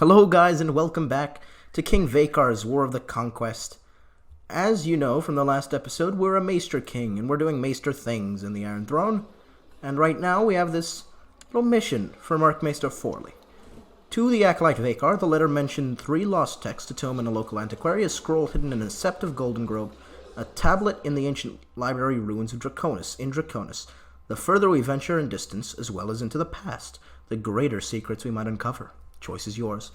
Hello guys and welcome back to King Vakar's War of the Conquest. As you know from the last episode, we're a Maester King and we're doing Maester things in the Iron Throne. And right now we have this little mission from Archmaester Forley. To the Acolyte Vakar, the letter mentioned 3 lost texts, a tome in a local antiquary, a scroll hidden in a sept of Golden Grove, a tablet in the ancient library ruins of Draconis. The further we venture in distance, as well as into the past, the greater secrets we might uncover. Choice is yours.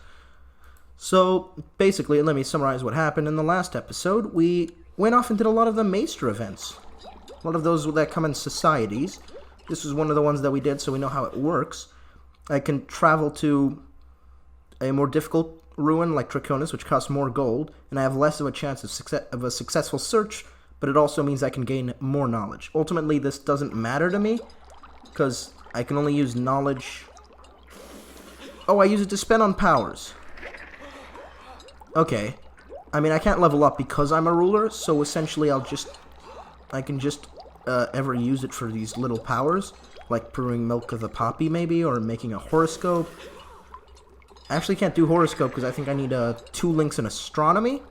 So, basically, let me summarize what happened in the last episode. We went off and did a lot of the Maester events. A lot of those that come in societies. This was one of the ones that we did, so we know how it works. I can travel to a more difficult ruin like Draconis, which costs more gold, and I have less of a chance of a successful search, but it also means I can gain more knowledge. Ultimately, this doesn't matter to me, because I can only use knowledge. Oh, I use it to spend on powers. Okay. I mean, I can't level up because I'm a ruler, so essentially I can just ever use it for these little powers, like brewing milk of the poppy maybe, or making a horoscope. I actually can't do horoscope because I think I need 2 links in astronomy,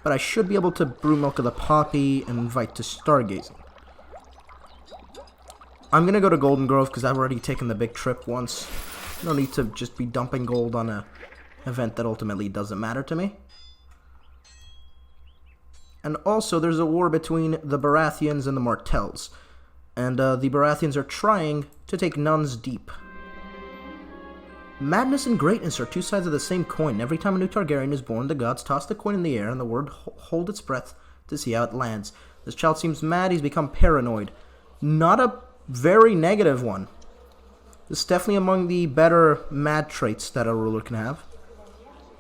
but I should be able to brew milk of the poppy and invite to stargazing. I'm gonna go to Golden Grove because I've already taken the big trip once. No need to just be dumping gold on an event that ultimately doesn't matter to me. And also, there's a war between the Baratheons and the Martells. And the Baratheons are trying to take Nuns Deep. Madness and greatness are 2 sides of the same coin. Every time a new Targaryen is born, the gods toss the coin in the air and the word hold its breath to see how it lands. This child seems mad, he's become paranoid. Not a very negative one. This is definitely among the better mad traits that a ruler can have.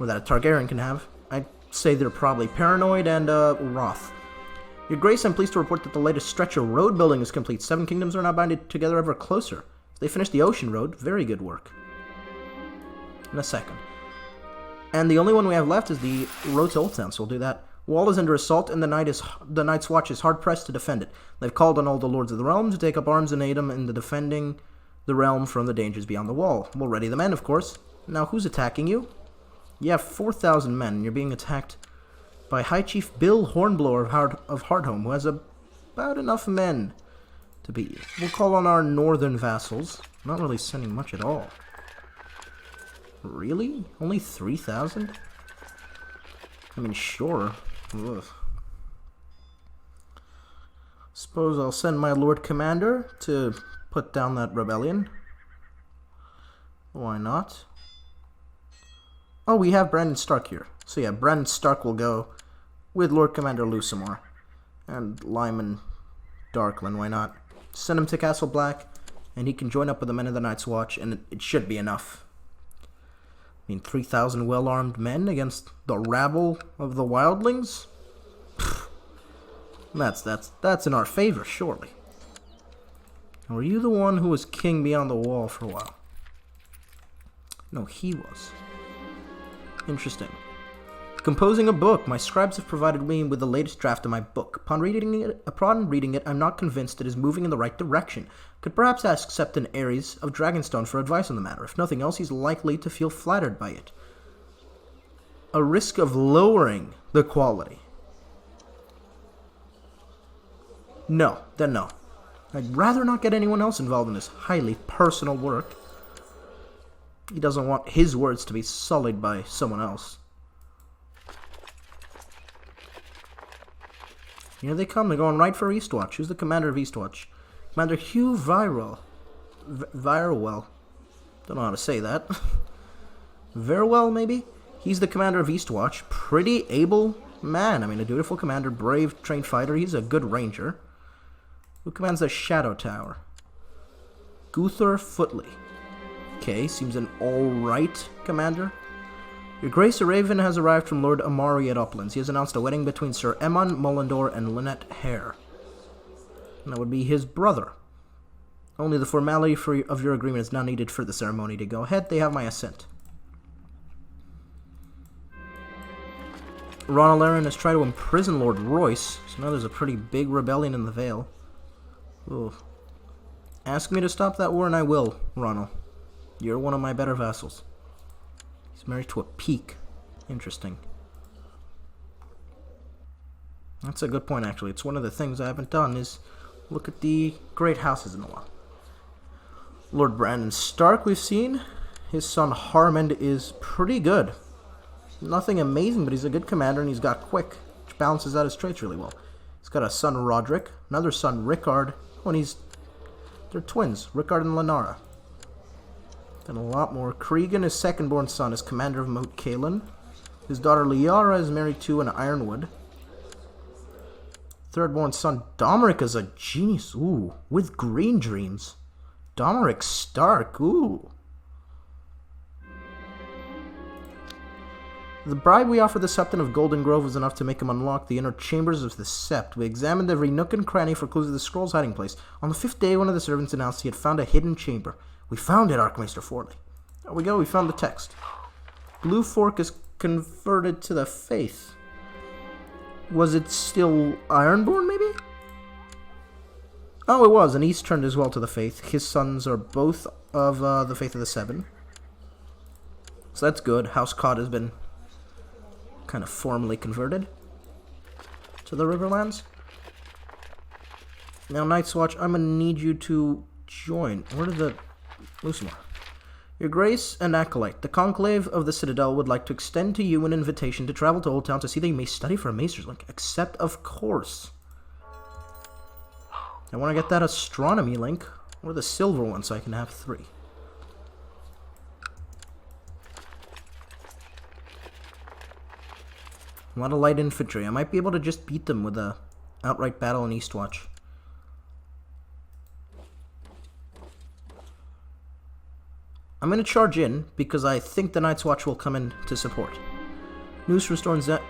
Or that a Targaryen can have. I'd say they're probably paranoid and wroth. Your Grace, I'm pleased to report that the latest stretch of road building is complete. 7 kingdoms are now bound together ever closer. They finished the ocean road. Very good work. In a second. And the only one we have left is the road to Old Town, so we'll do that. Wall is under assault, and the Night's Watch is hard-pressed to defend it. They've called on all the Lords of the Realm to take up arms and aid them in the defending the realm from the dangers beyond the wall. We'll ready the men, of course. Now, who's attacking you? You have 4,000 men, and you're being attacked by High Chief Bill Hornblower of Hardhome, who has about enough men to beat you. We'll call on our northern vassals. Not really sending much at all. Really? Only 3,000? I mean, sure. Ugh. Suppose I'll send my Lord Commander to put down that rebellion. Why not? Oh, we have Brandon Stark here. So yeah, Brandon Stark will go with Lord Commander Lusamore. And Lyman Darkland, why not? Send him to Castle Black, and he can join up with the men of the Night's Watch, and it should be enough. I mean, 3,000 well-armed men against the rabble of the wildlings? Pfft. That's in our favor, surely. And were you the one who was king beyond the wall for a while? No, he was. Interesting. Composing a book. My scribes have provided me with the latest draft of my book. Upon reading it, I'm not convinced it is moving in the right direction. Could perhaps ask Septon Ares of Dragonstone for advice on the matter. If nothing else, he's likely to feel flattered by it. A risk of lowering the quality. No, then no. I'd rather not get anyone else involved in this highly personal work. He doesn't want his words to be sullied by someone else. Here they come. They're going right for Eastwatch. Who's the commander of Eastwatch? Commander Hugh Virewell. Virewell. Don't know how to say that. Virewell, maybe? He's the commander of Eastwatch. Pretty able man. I mean, a dutiful commander, brave, trained fighter. He's a good ranger. Who commands the Shadow Tower? Guthor Footley. Okay, seems an alright commander. Your Grace, a raven has arrived from Lord Amari at Uplands. He has announced a wedding between Sir Aemon Mullendor and Lynette Hare. And that would be his brother. Only the formality of your agreement is now needed for the ceremony to go ahead. They have my assent. Ronald Arryn has tried to imprison Lord Royce, so now there's a pretty big rebellion in the Vale. Ooh. Ask me to stop that war and I will, Ronald. You're one of my better vassals. He's married to a peak. Interesting. That's a good point, actually. It's one of the things I haven't done is look at the great houses in a while. Lord Brandon Stark, we've seen. His son Harmond is pretty good. Nothing amazing, but he's a good commander, and he's got quick, which balances out his traits really well. He's got a son Roderick, another son Rickard. Oh, and they're twins, Rickard and Lenara. Then a lot more. Cregan, his second-born son, is commander of Moat Cailin. His daughter Liara is married to an Ironwood. Third-born son Domeric is a genius. Ooh, with green dreams. Domeric Stark. Ooh. The bribe we offered the Septon of Golden Grove was enough to make him unlock the inner chambers of the Sept. We examined every nook and cranny for clues of the scroll's hiding place. On the 5th day, one of the servants announced he had found a hidden chamber. We found it, Archmaester Forley. There we go, we found the text. Blue Fork is converted to the faith. Was it still Ironborn, maybe? Oh, it was, and he's turned as well to the faith. His sons are both of the Faith of the Seven. So that's good. House Cod has been kind of formally converted to the Riverlands. Now, Night's Watch, I'm going to need you to join. Where did the... Lucimer. Your Grace and Acolyte, the Conclave of the Citadel would like to extend to you an invitation to travel to Old Town to see that you may study for a Maester's Link. Except, of course, I want to get that Astronomy Link, or the silver one, so I can have 3. A lot of light infantry. I might be able to just beat them with a outright battle in Eastwatch. I'm going to charge in, because I think the Night's Watch will come in to support. News from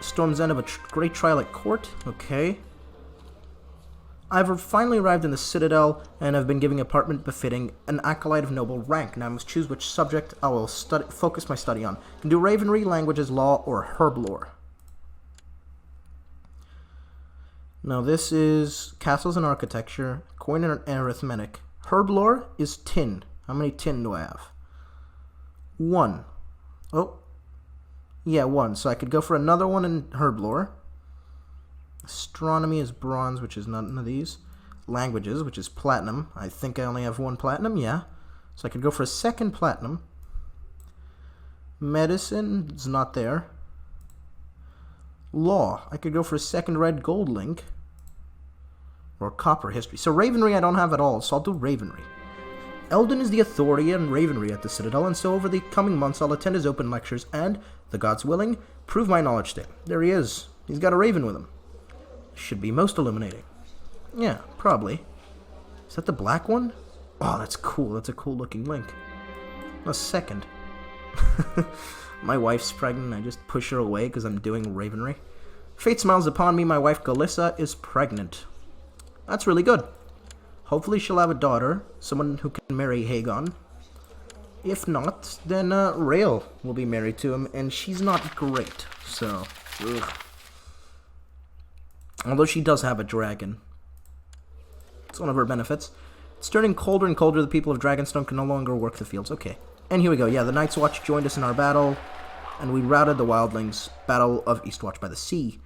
Storm's End of a great trial at court. Okay. I've finally arrived in the Citadel, and have been given apartment befitting an acolyte of noble rank. Now I must choose which subject I will focus my study on. I can do Ravenry, Languages, Law, or Herblore. Now this is Castles and Architecture, Coin and Arithmetic. Herblore is tin. How many tin do I have? 1. Oh. Yeah, 1. So I could go for another one in Herblore. Astronomy is bronze, which is none of these. Languages, which is platinum. I think I only have 1 platinum, yeah. So I could go for a second platinum. Medicine is not there. Law. I could go for a second red gold link. Or copper history. So Ravenry I don't have at all, so I'll do Ravenry. Eldon is the authority on Ravenry at the Citadel, and so over the coming months I'll attend his open lectures and, the gods willing, prove my knowledge to him. There he is. He's got a raven with him. Should be most illuminating. Yeah, probably. Is that the black one? Oh, that's cool. That's a cool looking link. A second. My wife's pregnant. I just push her away because I'm doing Ravenry. Fate smiles upon me. My wife Galissa is pregnant. That's really good. Hopefully she'll have a daughter, someone who can marry Aegon. If not, then Rael will be married to him, and she's not great, so... Ugh. Although she does have a dragon. It's one of her benefits. It's turning colder and colder. The people of Dragonstone can no longer work the fields. Okay. And here we go. Yeah, the Night's Watch joined us in our battle, and we routed the Wildlings. Battle of Eastwatch by the Sea.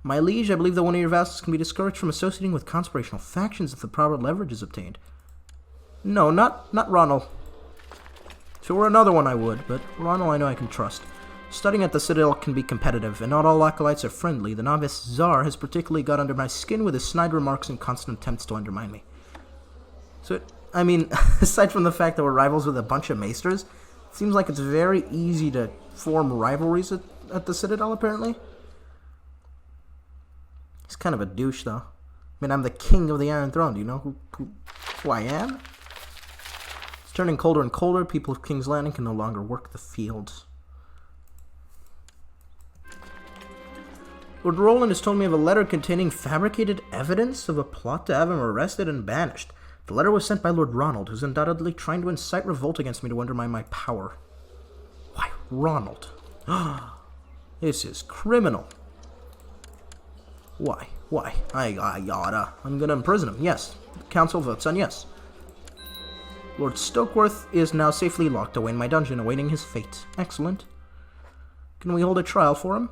My liege, I believe that one of your vassals can be discouraged from associating with conspirational factions if the proper leverage is obtained. No, not Ronald. If it were another one, I would, but Ronald I know I can trust. Studying at the Citadel can be competitive, and not all acolytes are friendly. The novice Czar has particularly got under my skin with his snide remarks and constant attempts to undermine me. So, I mean, aside from the fact that we're rivals with a bunch of maesters, it seems like it's very easy to form rivalries at the Citadel, apparently. He's kind of a douche, though. I mean, I'm the king of the Iron Throne. Do you know who I am? It's turning colder and colder. People of King's Landing can no longer work the fields. Lord Roland has told me of a letter containing fabricated evidence of a plot to have him arrested and banished. The letter was sent by Lord Ronald, who's undoubtedly trying to incite revolt against me to undermine my power. Why, Ronald? This is criminal. Why? I'm gonna imprison him. Yes. The council votes on yes. Lord Stokeworth is now safely locked away in my dungeon, awaiting his fate. Excellent. Can we hold a trial for him?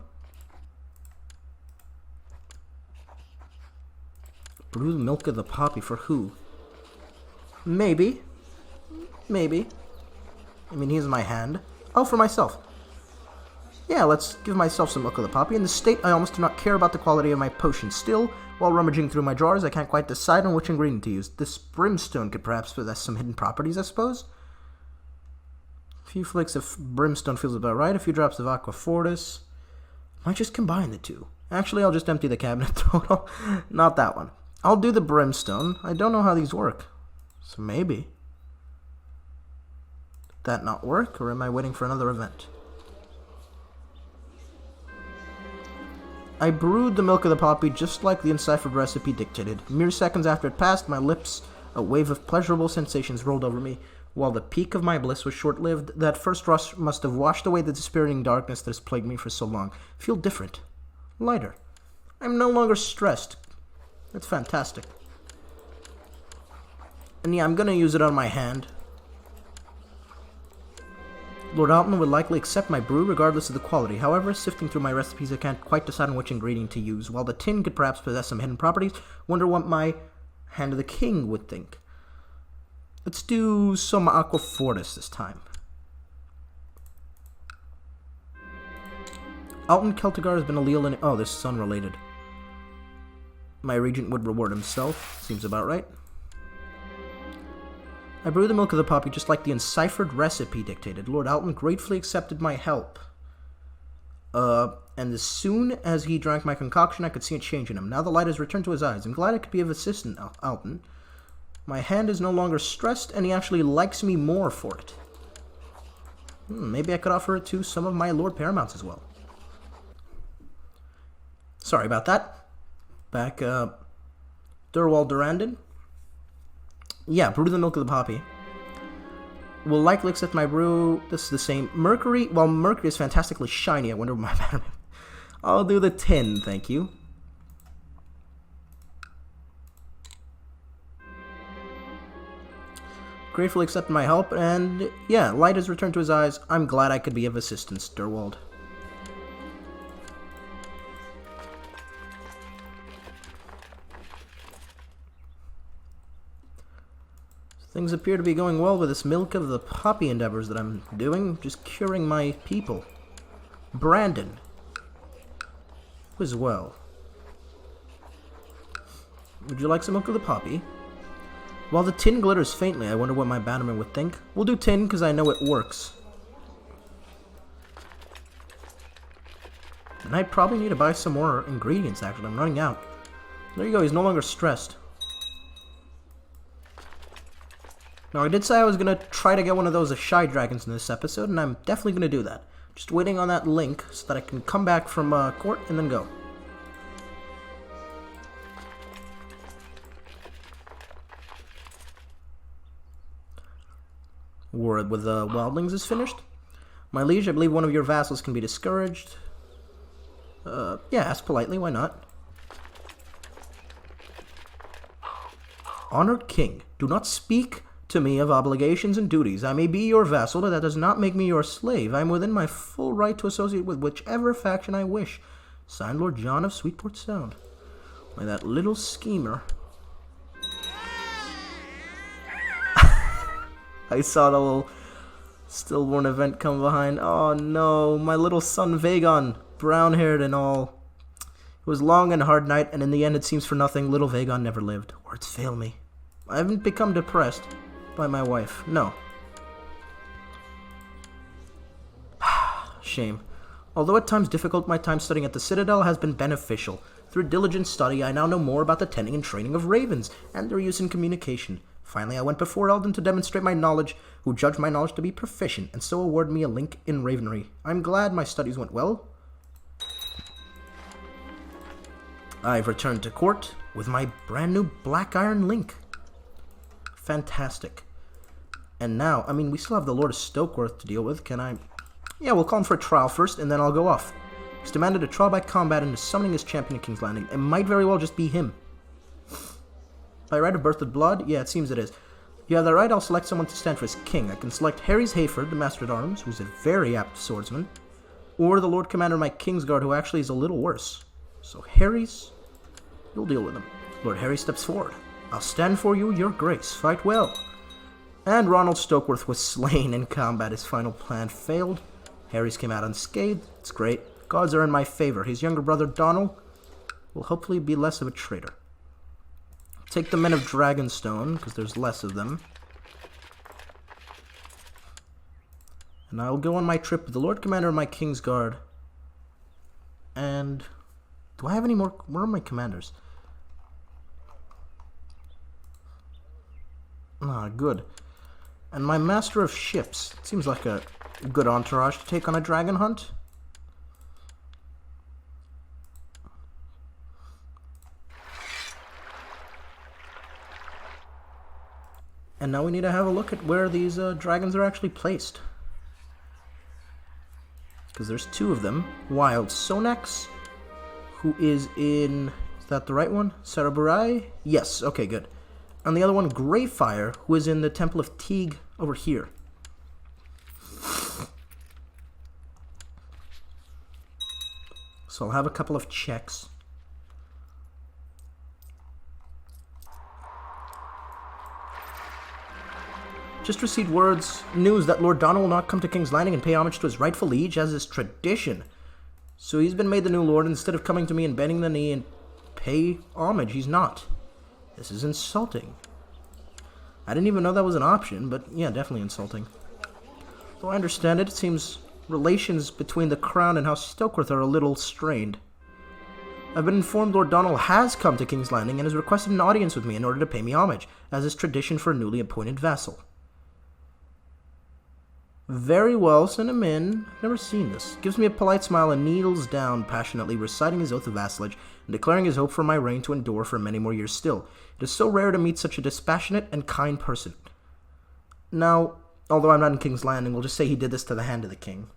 Brew the milk of the poppy for who? Maybe. Maybe. I mean, he's in my hand. Oh, for myself. Yeah, let's give myself some milk of the poppy. In this state, I almost do not care about the quality of my potion. Still, while rummaging through my drawers, I can't quite decide on which ingredient to use. This brimstone could perhaps possess some hidden properties, I suppose? A few flakes of brimstone feels about right. A few drops of aqua fortis. Might just combine the two. Actually, I'll just empty the cabinet total. Not that one. I'll do the brimstone. I don't know how these work. So maybe. Did that not work, or am I waiting for another event? I brewed the milk of the poppy just like the enciphered recipe dictated. Mere seconds after it passed my lips, a wave of pleasurable sensations rolled over me. While the peak of my bliss was short-lived, that first rush must have washed away the dispiriting darkness that has plagued me for so long. I feel different. Lighter. I'm no longer stressed. That's fantastic. And yeah, I'm gonna use it on my hand. Lord Alton would likely accept my brew regardless of the quality. However, sifting through my recipes, I can't quite decide on which ingredient to use. While the tin could perhaps possess some hidden properties, wonder what my Hand of the King would think. Let's do some aqua fortis this time. Alton Celtigar has been a Leal in... Oh, this is unrelated. My regent would reward himself. Seems about right. I brewed the milk of the poppy just like the enciphered recipe dictated. Lord Alton gratefully accepted my help. And as soon as he drank my concoction, I could see a change in him. Now the light has returned to his eyes. I'm glad I could be of assistance, Alton. My hand is no longer stressed, and he actually likes me more for it. Maybe I could offer it to some of my Lord Paramounts as well. Sorry about that. Back, Durwald Durandon. Yeah, brew the milk of the poppy. Will likely accept my brew. This is the same. Mercury. Well, Mercury is fantastically shiny. I wonder what my battery... I'll do the tin, thank you. Gratefully accept my help, and yeah, light has returned to his eyes. I'm glad I could be of assistance, Durwald. Things appear to be going well with this milk of the poppy endeavors that I'm doing. Just curing my people. Brandon. As well. Would you like some milk of the poppy? While the tin glitters faintly, I wonder what my bannerman would think. We'll do tin because I know it works. And I probably need to buy some more ingredients, actually. I'm running out. There you go, he's no longer stressed. Now, I did say I was going to try to get one of those Asshai dragons in this episode, and I'm definitely going to do that. Just waiting on that link so that I can come back from court and then go. War with the wildlings is finished. My liege, I believe one of your vassals can be discouraged. Yeah, ask politely, why not? Honored King, do not speak to me of obligations and duties. I may be your vassal, but that does not make me your slave. I am within my full right to associate with whichever faction I wish. Signed, Lord John of Sweetport Sound. By that little schemer. I saw the little stillborn event come behind. Oh no, my little son Vagon, brown-haired and all. It was long and hard night, and in the end it seems for nothing, little Vagon never lived. Words fail me. I haven't become depressed by my wife, no. Shame. Although at times difficult, my time studying at the Citadel has been beneficial. Through diligent study, I now know more about the tending and training of ravens, and their use in communication. Finally, I went before Eldon to demonstrate my knowledge, who judged my knowledge to be proficient, and so awarded me a link in ravenry. I'm glad my studies went well. I've returned to court with my brand new black iron link. Fantastic. And now, I mean, we still have the Lord of Stokeworth to deal with. Can I... Yeah, we'll call him for a trial first, and then I'll go off. He's demanded a trial by combat and is summoning his champion at King's Landing. It might very well just be him. By right of birth of blood? Yeah, it seems it is. You have the right, I'll select someone to stand for as king. I can select Harry's Hayford, the Master at Arms, who's a very apt swordsman. or the Lord Commander of my Kingsguard, who actually is a little worse. So Harry's, you'll deal with him. Lord Harry steps forward. I'll stand for you, your grace. Fight well. And Ronald Stokeworth was slain in combat. His final plan failed. Harry's came out unscathed. It's great. Gods are in my favor. His younger brother, Donald, will hopefully be less of a traitor. Take the men of Dragonstone, because there's less of them. And I'll go on my trip with the Lord Commander of my Kingsguard. And do I have any more? Where are my commanders? Ah, good. And my Master of Ships. Seems like a good entourage to take on a dragon hunt. And now we need to have a look at where these dragons are actually placed. Because there's two of them. Wild Sonax, who is in... Is that the right one? Saraburai? Yes, okay, good. And the other one, Greyfire, who is in the Temple of Teague over here. So I'll have a couple of checks. Just received news that Lord Donald will not come to King's Landing and pay homage to his rightful liege as is tradition. So he's been made the new lord instead of coming to me and bending the knee and pay homage. He's not. This is insulting. I didn't even know that was an option, but yeah, definitely insulting. Though I understand it, it seems relations between the Crown and House Stokeworth are a little strained. I've been informed Lord Donald has come to King's Landing and has requested an audience with me in order to pay me homage, as is tradition for a newly appointed vassal. Very well, send him in. Never seen this. Gives me a polite smile and kneels down, passionately reciting his oath of vassalage and declaring his hope for my reign to endure for many more years still. It is so rare to meet such a dispassionate and kind person. Now, although I'm not in King's Landing, we'll just say he did this to the hand of the king.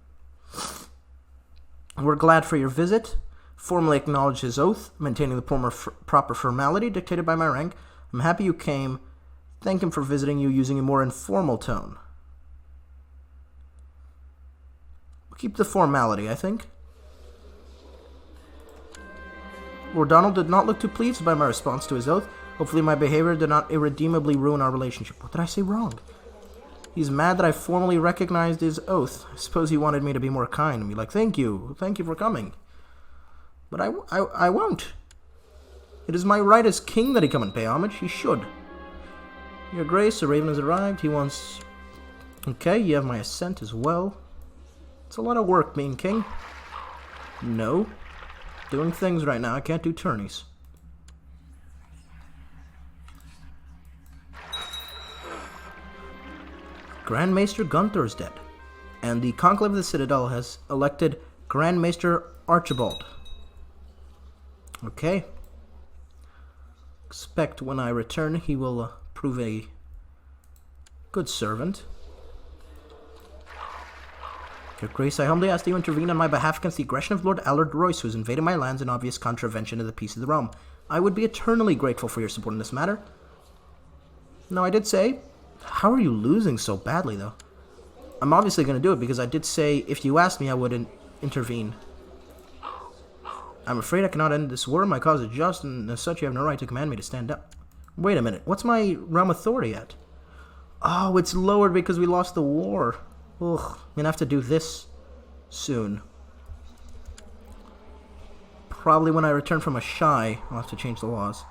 We're glad for your visit. Formally acknowledge his oath, maintaining the proper formality dictated by my rank. I'm happy you came. Thank him for visiting you using a more informal tone. Keep the formality, I think. Lord Donald did not look too pleased by my response to his oath. Hopefully my behavior did not irredeemably ruin our relationship. What did I say wrong? He's mad that I formally recognized his oath. I suppose he wanted me to be more kind and be like, thank you for coming. But I won't. It is my right as king that he come and pay homage. He should. Your Grace, a raven has arrived. He wants... Okay, you have my assent as well. It's a lot of work being king. No. Doing things right now. I can't do tourneys. Grand Maester Gunther is dead. And the Conclave of the Citadel has elected Grand Maester Archibald. Okay. Expect when I return he will prove a good servant. Your Grace, I humbly ask that you intervene on my behalf against the aggression of Lord Allard Royce, who has invaded my lands in obvious contravention of the peace of the realm. I would be eternally grateful for your support in this matter. No, I did say... How are you losing so badly, though? I'm obviously going to do it because I did say if you asked me, I would intervene. I'm afraid I cannot end this war. My cause is just, and as such, you have no right to command me to stand up. Wait a minute. What's my realm authority at? Oh, it's lowered because we lost the war. Ugh, I'm going to have to do this soon. Probably when I return from Asshai, I'll have to change the laws.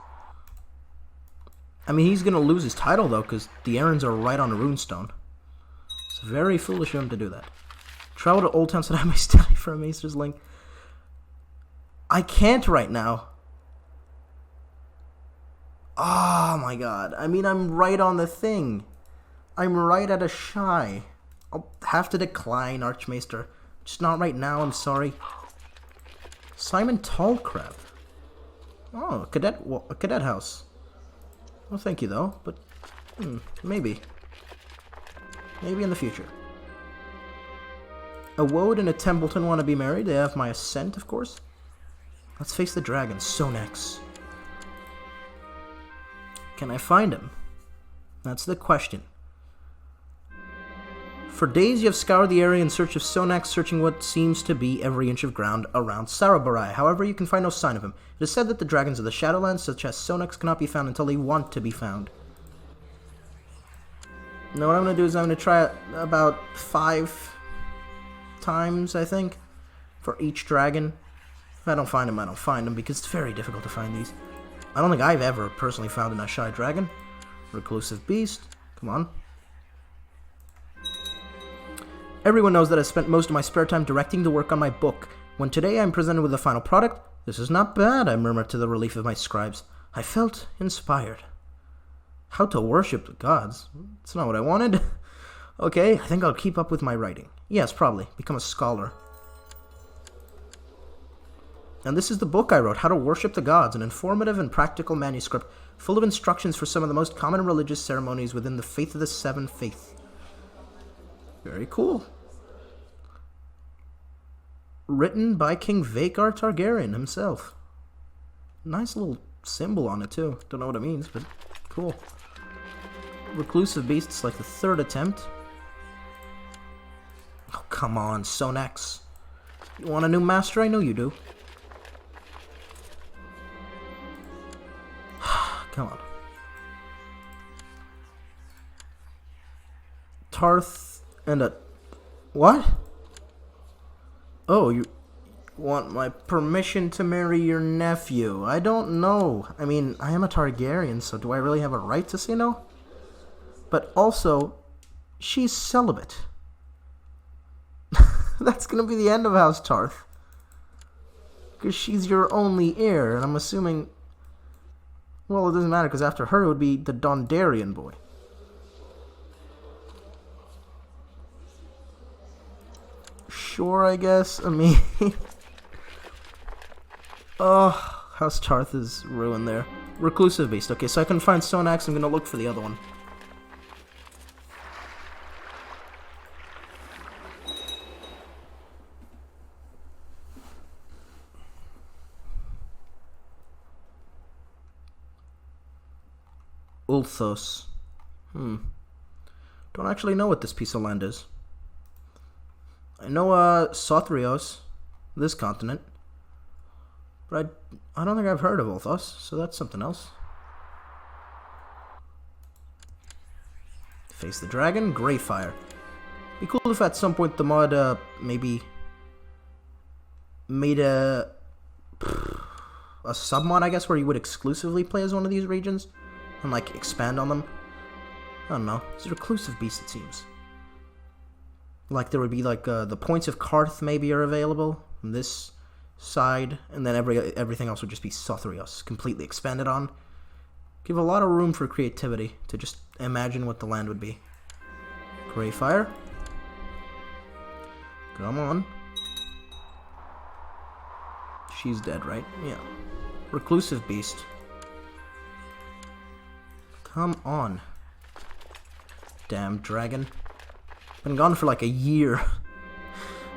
I mean, he's going to lose his title, though, because the errands are right on a runestone. It's very foolish of him to do that. Travel to Old Town so that I may study for a Maester's Link. I can't right now. Oh, my God. I mean, I'm right on the thing. I'm right at Asshai. I'll have to decline, Archmaester. Just not right now, I'm sorry. Simon Tallcrab. Oh, a cadet house. Well, thank you, though, but maybe. Maybe in the future. A Woad and a Templeton want to be married. They have my assent, of course. Let's face the dragon, Sonax. Can I find him? That's the question. For days you have scoured the area in search of Sonax, searching what seems to be every inch of ground around Sarabarai. However, you can find no sign of him. It is said that the dragons of the Shadowlands, such as Sonax, cannot be found until they want to be found. Now what I'm going to do is I'm going to try it about 5 times, I think, for each dragon. If I don't find him, I don't find him, because it's very difficult to find these. I don't think I've ever personally found an Asshai dragon. Reclusive beast. Come on. Everyone knows that I spent most of my spare time directing the work on my book. When today I'm presented with the final product, this is not bad, I murmured to the relief of my scribes. I felt inspired. How to worship the gods? That's not what I wanted. Okay, I think I'll keep up with my writing. Yes, probably. Become a scholar. And this is the book I wrote, How to Worship the Gods, an informative and practical manuscript full of instructions for some of the most common religious ceremonies within the faith of the Seven Faiths. Very cool. Written by King Vhagar Targaryen himself. Nice little symbol on it too. Don't know what it means, but cool. Reclusive Beast's like the 3rd attempt. Oh, come on, Sonax. You want a new master? I know you do. Come on. Tarth and a... What? Oh, you want my permission to marry your nephew? I don't know. I mean, I am a Targaryen, so do I really have a right to say no? But also, she's celibate. That's gonna be the end of House Tarth. Because she's your only heir, and I'm assuming... Well, it doesn't matter, because after her it would be the Dondarrion boy. Sure, I guess. I mean... Oh, House Tarth is ruined there. Reclusive Beast. Okay, so I can find Sonax. I'm going to look for the other one. Ulthos. Don't actually know what this piece of land is. I know Sothrios, this continent, but I don't think I've heard of Ulthos, so that's something else. Face the dragon, Greyfire. Be cool if at some point the mod maybe made a sub-mod, I guess, where you would exclusively play as one of these regions and like expand on them. I don't know. It's a reclusive beast, it seems. Like there would be like the points of Karth maybe are available on this side, and then everything else would just be Sothrios, completely expanded on. Give a lot of room for creativity to just imagine what the land would be. Greyfire. Come on. She's dead, right? Yeah. Reclusive Beast. Come on. Damn dragon. Been gone for like a year.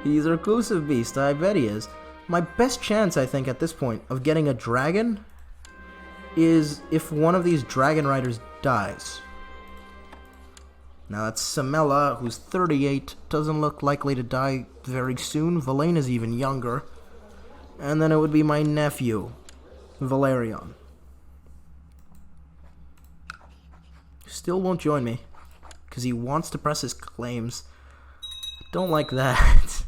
He's a reclusive beast, I bet he is. My best chance, I think, at this point, of getting a dragon is if one of these dragon riders dies. Now that's Samela, who's 38, doesn't look likely to die very soon. Valaine is even younger. And then it would be my nephew, Valerion. Still won't join me. Because he wants to press his claims. Don't like that.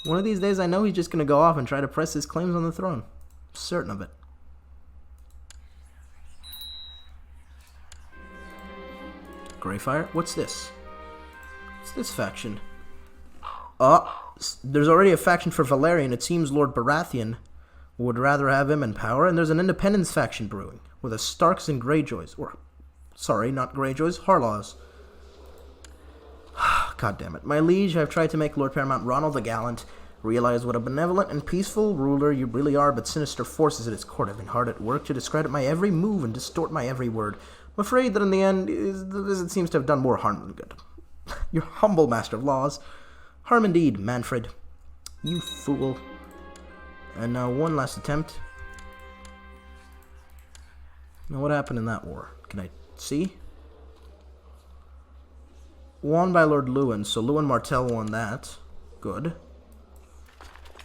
One of these days I know he's just going to go off and try to press his claims on the throne. I'm certain of it. Greyfire? What's this? What's this faction? Oh, there's already a faction for Valerian. It seems Lord Baratheon would rather have him in power. And there's an independence faction brewing with the Starks and Greyjoys. Or... Sorry, not Greyjoys, Harlaws. God damn it. My liege, I've tried to make Lord Paramount Ronald the Gallant realize what a benevolent and peaceful ruler you really are, but sinister forces at his court have been hard at work to discredit my every move and distort my every word. I'm afraid that in the end, the visit seems to have done more harm than good. Your humble master of laws. Harm indeed, Manfred. You fool. And now one last attempt. Now what happened in that war? Can I see? Won by Lord Lewin, so Lewin Martell won that. Good.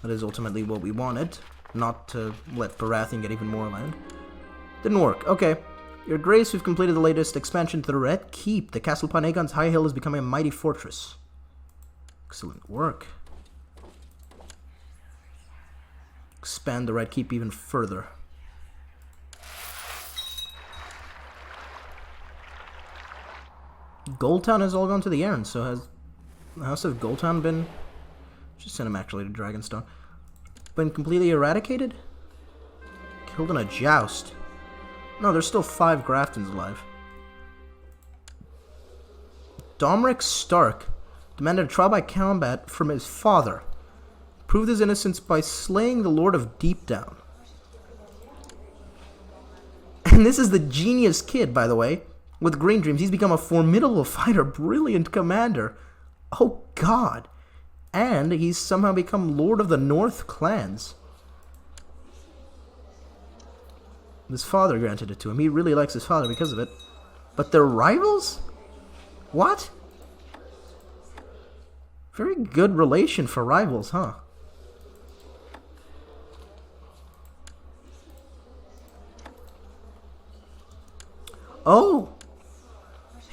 That is ultimately what we wanted. Not to let Baratheon get even more land. Didn't work. Okay. Your Grace, we've completed the latest expansion to the Red Keep. The castle upon Aegon's high hill is becoming a mighty fortress. Excellent work. Expand the Red Keep even further. Goldtown has all gone to the Aeron, so has the House of Goldtown been... Just send him actually to Dragonstone. Been completely eradicated? Killed in a joust. No, there's still 5 Graftons alive. Domeric Stark demanded a trial by combat from his father. Proved his innocence by slaying the Lord of Deepdown. And this is the genius kid, by the way. With Green Dreams, he's become a formidable fighter, brilliant commander. Oh god. And he's somehow become Lord of the North clans. His father granted it to him. He really likes his father because of it. But they're rivals? What? Very good relation for rivals, huh? Oh!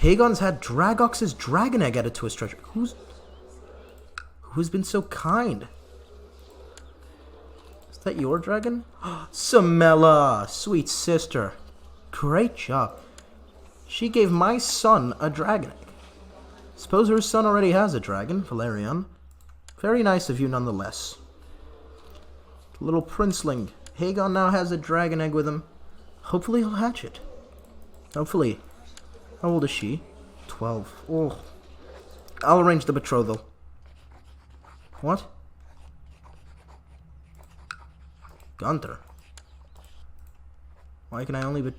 Aegon's had Dragox's dragon egg added to his treasure. Who's been so kind? Is that your dragon? Samela! Sweet sister. Great job. She gave my son a dragon egg. Suppose her son already has a dragon, Valerian. Very nice of you nonetheless. Little princeling. Aegon now has a dragon egg with him. Hopefully he'll hatch it. Hopefully. How old is she? 12. Oh. I'll arrange the betrothal. What? Gunther. Why can I only be...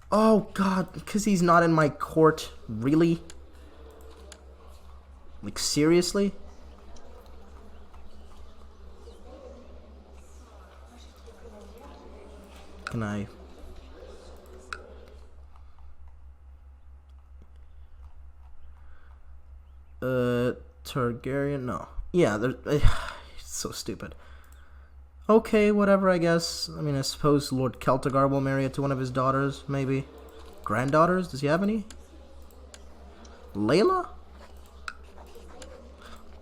Oh, God. Because he's not in my court. Really? Like, seriously? Can I... Targaryen? No. Yeah, they're... so stupid. Okay, whatever, I guess. I mean, I suppose Lord Celtigar will marry it to one of his daughters, maybe. Granddaughters? Does he have any? Layla?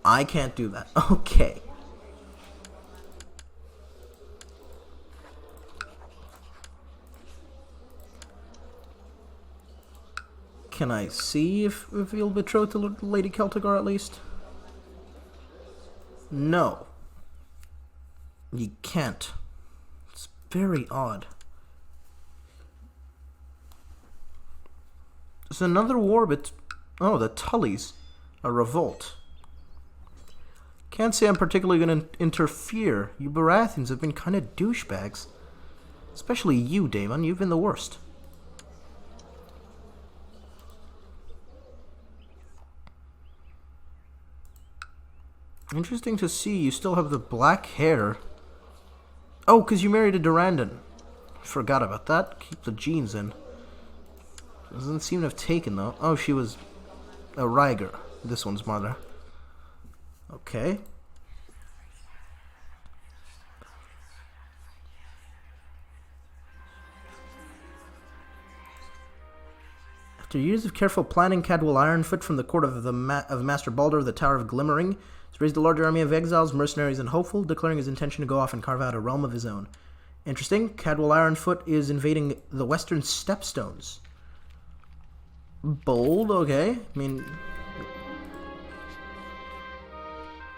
I can't do that. Okay. Can I see if he'll betroth to Lady Celtigar at least? No. You can't. It's very odd. There's another war, but... Oh, the Tullys. A revolt. Can't say I'm particularly going to interfere. You Baratheons have been kind of douchebags. Especially you, Daemon. You've been the worst. Interesting to see you still have the black hair. Oh, because you married a Durrandon. Forgot about that. Keep the genes in. Doesn't seem to have taken, though. Oh, she was a Rhaegar. This one's mother. Okay. After years of careful planning, Cadwell Ironfoot from the court of Master Balder of the Tower of Glimmering has raised a large army of exiles, mercenaries, and hopeful, declaring his intention to go off and carve out a realm of his own. Interesting. Cadwell Ironfoot is invading the Western Stepstones. Bold, okay. I mean...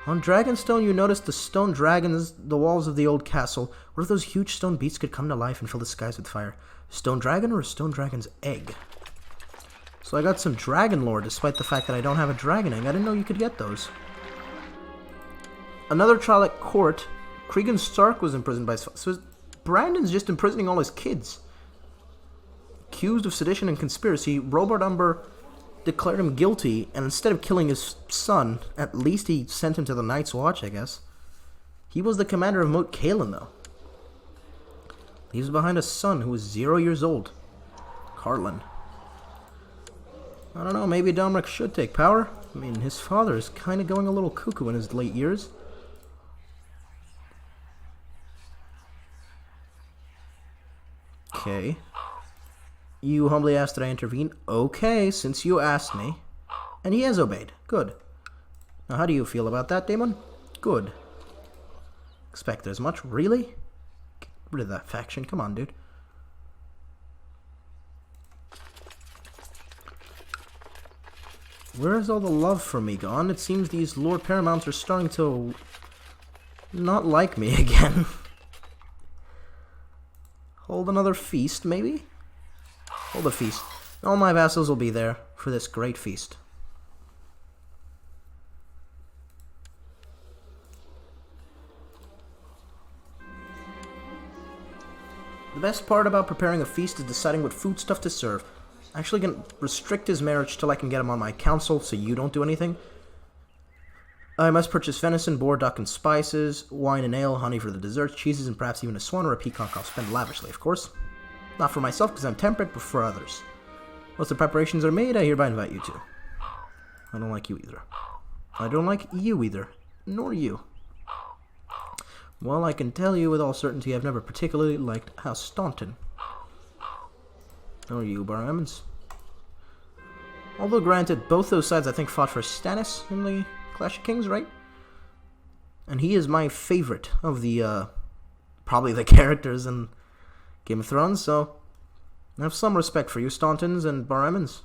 On Dragonstone, you notice the stone dragons, the walls of the old castle. What if those huge stone beasts could come to life and fill the skies with fire? Stone dragon or a stone dragon's egg? So I got some dragon lore, despite the fact that I don't have a dragon egg. I didn't know you could get those. Another trial at court. Cregan Stark was imprisoned by his father. So Brandon's just imprisoning all his kids. Accused of sedition and conspiracy, Robert Umber declared him guilty, and instead of killing his son, at least he sent him to the Night's Watch, I guess. He was the commander of Moat Cailin, though. Leaves behind a son who was 0 years old. Carlin. I don't know, maybe Dominic should take power. I mean, his father is kind of going a little cuckoo in his late years. Okay. You humbly asked that I intervene? Okay, since you asked me. And he has obeyed. Good. Now, how do you feel about that, Damon? Good. Expected as much? Really? Get rid of that faction. Come on, dude. Where is all the love for me gone? It seems these Lord Paramounts are starting to not like me again. Hold another feast, maybe? Hold a feast. All my vassals will be there for this great feast. The best part about preparing a feast is deciding what foodstuff to serve. I'm actually going to restrict his marriage till I can get him on my council, so you don't do anything. I must purchase venison, boar, duck, and spices, wine and ale, honey for the desserts, cheeses, and perhaps even a swan or a peacock. I'll spend lavishly, of course. Not for myself, because I'm temperate, but for others. Once the preparations are made, I hereby invite you to. I don't like you either. I don't like you either. Nor you. Well, I can tell you with all certainty I've never particularly liked House Staunton. Nor you, Barhamans. Although granted, both those sides I think fought for Stannis in the Clash of Kings, right? And he is my favorite of the, probably the characters in Game of Thrones, so I have some respect for you, Stauntons and Barhamans.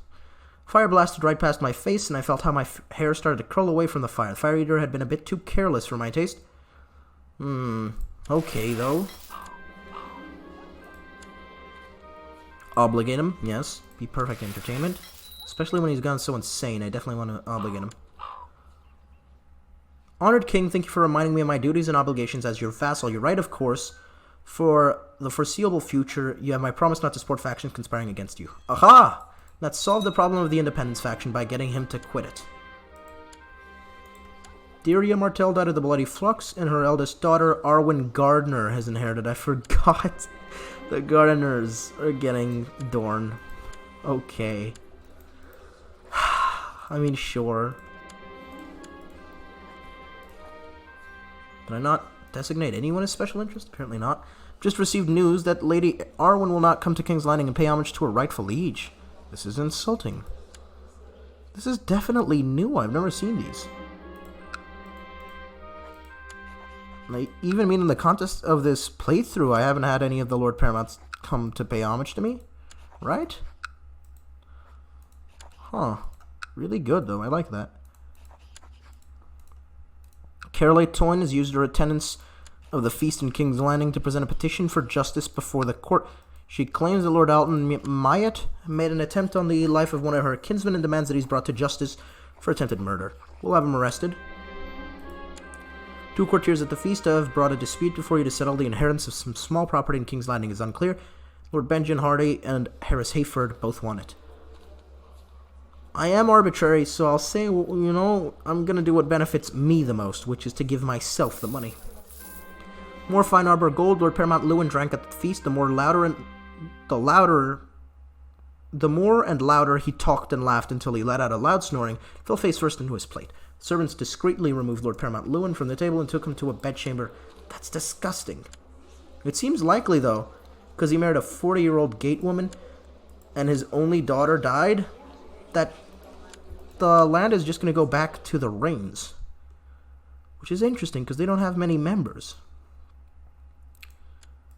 Fire blasted right past my face, and I felt how my hair started to curl away from the fire. The Fire Eater had been a bit too careless for my taste. Okay, though. Obligate him, yes. Be perfect entertainment. Especially when he's gone so insane, I definitely want to obligate him. Honored King, thank you for reminding me of my duties and obligations as your vassal. You're right, of course. For the foreseeable future, you have my promise not to support factions conspiring against you. Aha! Let's solve the problem of the Independence faction by getting him to quit it. Deria Martell died of the Bloody Flux, and her eldest daughter, Arwen Gardner, has inherited. I forgot. The Gardeners are getting Dorne. Okay. I mean, sure. Did I not designate anyone as special interest? Apparently not. Just received news that Lady Arwen will not come to King's Landing and pay homage to her rightful liege. This is insulting. This is definitely new. I've never seen these. I even mean in the context of this playthrough, I haven't had any of the Lord Paramounts come to pay homage to me. Right? Huh. Really good, though. I like that. Caroline Toyn has used her attendance of the feast in King's Landing to present a petition for justice before the court. She claims that Lord Alton Myatt made an attempt on the life of one of her kinsmen and demands that he's brought to justice for attempted murder. We'll have him arrested. 2 courtiers at the feast have brought a dispute before you to settle the inheritance of some small property in King's Landing is unclear. Lord Benjamin Hardy and Harris Hayford both want it. I am arbitrary, so I'll say, you know, I'm going to do what benefits me the most, which is to give myself the money. More fine arbor gold. Lord Paramount Lewin drank at the feast. The more and louder he talked and laughed until he let out a loud snoring, fell face first into his plate. Servants discreetly removed Lord Paramount Lewin from the table and took him to a bedchamber. That's disgusting. It seems likely, though, because he married a 40-year-old gate woman and his only daughter died, that the land is just going to go back to the Rains. Which is interesting, because they don't have many members.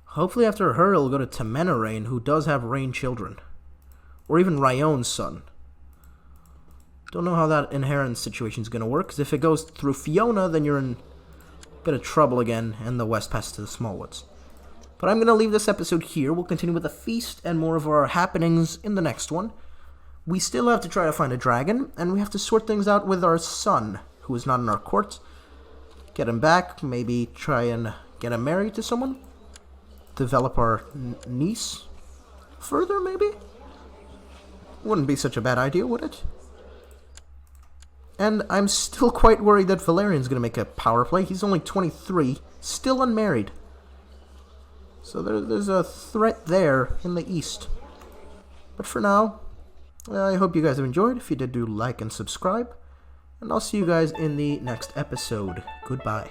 Hopefully after her, it'll go to Temena Rain, who does have Rain children. Or even Rayon's son. Don't know how that inheritance situation is going to work, because if it goes through Fiona, then you're in a bit of trouble again, and the West passes to the Smallwoods. But I'm going to leave this episode here. We'll continue with the feast and more of our happenings in the next one. We still have to try to find a dragon, and we have to sort things out with our son, who is not in our court. Get him back, maybe try and get him married to someone. Develop our niece further, maybe? Wouldn't be such a bad idea, would it? And I'm still quite worried that Valerian's going to make a power play. He's only 23, still unmarried. So there's a threat there in the east. But for now, I hope you guys have enjoyed. If you did, do like and subscribe. And I'll see you guys in the next episode. Goodbye.